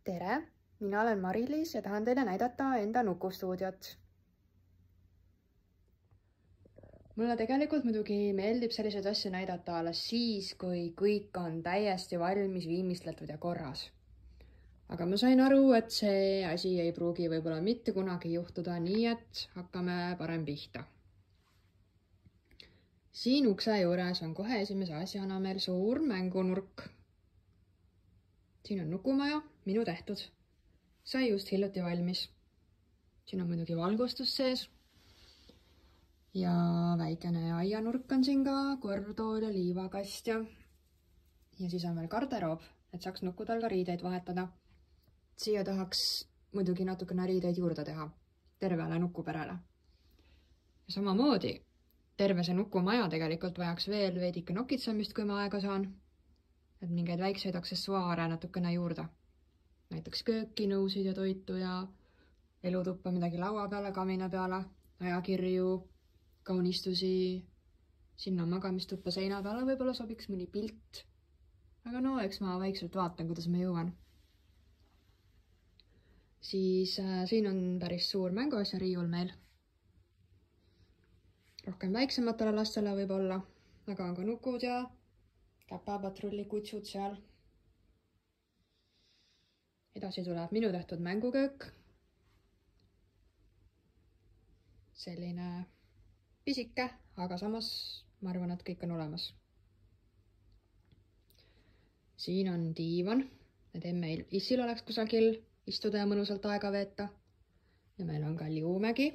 Tere! Mina olen Mari-Liis ja tahan teile näidata enda nukustuudiot. Mulle tegelikult muidugi meeldib selliseid asju näidata alles siis, kui kõik on täiesti valmis, viimistletud ja korras. Aga ma sain aru, et see asi ei pruugi võib-olla mitte kunagi juhtuda, nii et hakkame parem pihta. Siin ukse juures on kohe esimese asjana meil suur mängunurk. Siin on nukumaja, minu tehtud. Sai just hiljuti valmis. Siin on muidugi valgustus sees. Ja väikene aianurk on siin ka, korvtool ja liivakast ja siis on veel garderoob, et saaks nukkudel ka riideid vahetada. Siia tahaks muidugi natukene riideid juurde teha, tervele nukuperele. Ja samamoodi, terve see nukumaja tegelikult vajaks veel veidike nokitsamist, kui ma aega saan. Et mingeid väikseid aksessuaare natukene juurde. Näiteks kööki, nõusid ja toitu ja elutuppa midagi laua peale, kamina peale, ajakirju, kaunistusi, sinna magamistuppa seina peale võib-olla sobiks mõni pilt. Aga no, eks ma vaikselt vaatan, kuidas ma jõuan. Siis siin on päris suur mänguasja riiul meil. Rohkem väiksematele lastele võib-olla, aga on ka nukud ja käpapatrulli kutsud seal. Edasi tuleb minu tehtud mänguköök. Selline pisike, aga samas ma arvan, et kõik on olemas. Siin on diivan, et meil issil oleks kusagil istuda ja mõnusalt aega veeta. Ja meil on ka liumägi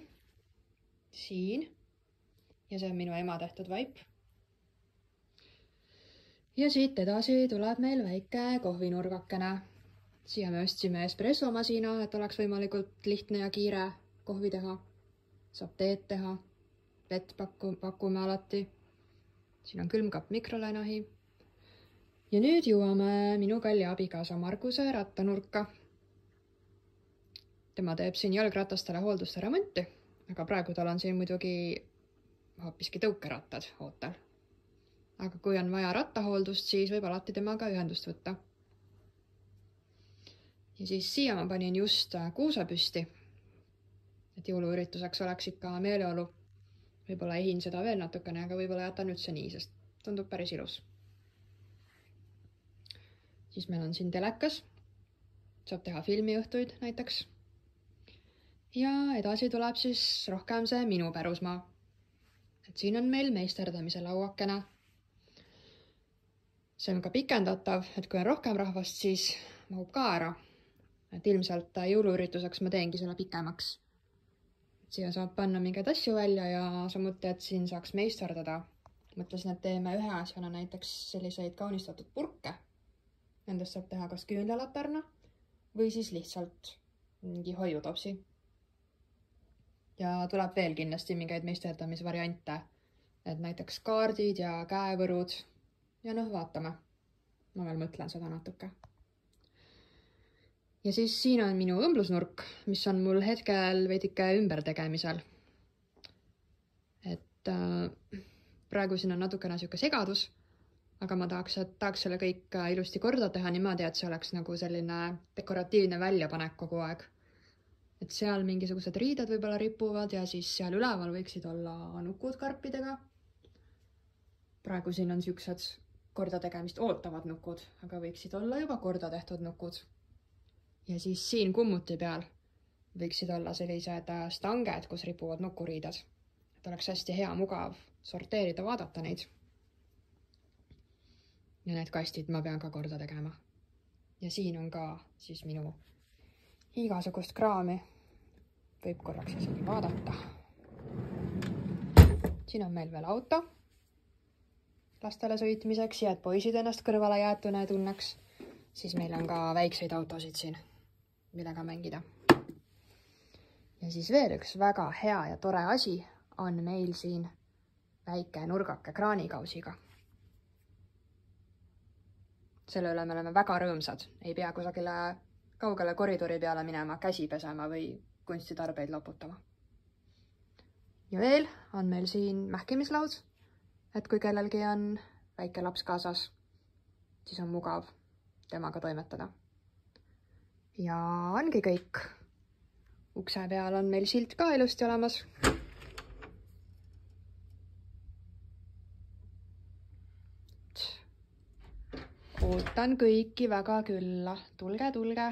siin. Ja see on minu ema tehtud vaip. Ja siit edasi tuleb meil väike kohvinurgakene. Siia me ostsime espressomasina, et oleks võimalikult lihtne ja kiire kohvi teha. Saab teed teha. Vett pakume alati. Siin on külmkapp mikrolaineahi. Ja nüüd jõuame minu kalli abikaasa Marguse rattanurka. Tema teeb siin jalgratastele hoolduste remonti, aga praegu tal on siin muidugi hoopiski tõukerattad ootel. Aga kui on vaja rattahooldust, siis võib alati temaga ühendust võtta. Ja siis siia ma panin just kuuse püsti, et jõuluürituseks oleks ikka meeleolu. Võib-olla ehin seda veel natukene, aga võib-olla jätan üldse nii, sest tundub päris ilus. Siis meil on siin telekas. Saab teha filmiõhtuid näiteks. Ja edasi tuleb siis rohkem see minu pärusmaa. Et siin on meil meisterdamise lauakene. See on ka pikendatav, et kui on rohkem rahvast, siis mahub ka ära. Et ilmselt jõuluürituseks ma teengi selle pikemaks. Siia saab panna mingeid asju välja ja samuti, et siin saaks meisterdada. Mõtlesin, et teeme ühe asjana näiteks selliseid kaunistatud purke. Nendest saab teha kas küünlalatarna või siis lihtsalt mingi hoiutopsi. Ja tuleb veel kindlasti mingeid meisterdamisvariante. Et näiteks kaardid ja käevõrud. Ja noh, vaatame. Ma veel mõtlen seda natuke. Ja siis siin on minu õmblusnurk, mis on mul hetkel veidike ümbertegemisel. Et praegu siin on natukene siuke segadus, aga ma tahaks selle kõik ilusti korda teha niimoodi, et see oleks nagu selline dekoratiivne väljapanek kogu aeg. Et seal mingisugused riided võib-olla ripuvad ja siis seal üleval võiksid olla nukud karpidega. Praegu siin on siuksed korda tegemist ootavad nukud, aga võiksid olla juba korda tehtud nukud. Ja siis siin kummuti peal võiksid olla sellised stanged, kus ripuvad nukuriided. Et oleks hästi hea, mugav sorteerida, vaadata neid. Ja need kastid ma pean ka korda tegema. Ja siin on ka siis minu igasugust kraami. Võib korraks isegi vaadata. Siin on meil veel auto lastele sõitmiseks ja et poisid ennast kõrvale jäetuna ei tunneks. Siis meil on ka väikseid autosid siin, millega mängida. Ja siis veel üks väga hea ja tore asi on meil siin väike nurgake kraanikausiga. Selle üle me oleme väga rõõmsad. Ei pea kusagile kaugele koridori peale minema, käsi pesema või kunstitarbeid loputama. Ja veel on meil siin mähkimislaud, et kui kellelgi on väike laps kaasas, siis on mugav temaga toimetada. ja ongi kõik. Ukse peal on meil silt ka ilusti olemas. Ootan kõiki väga külla. Tulge, tulge!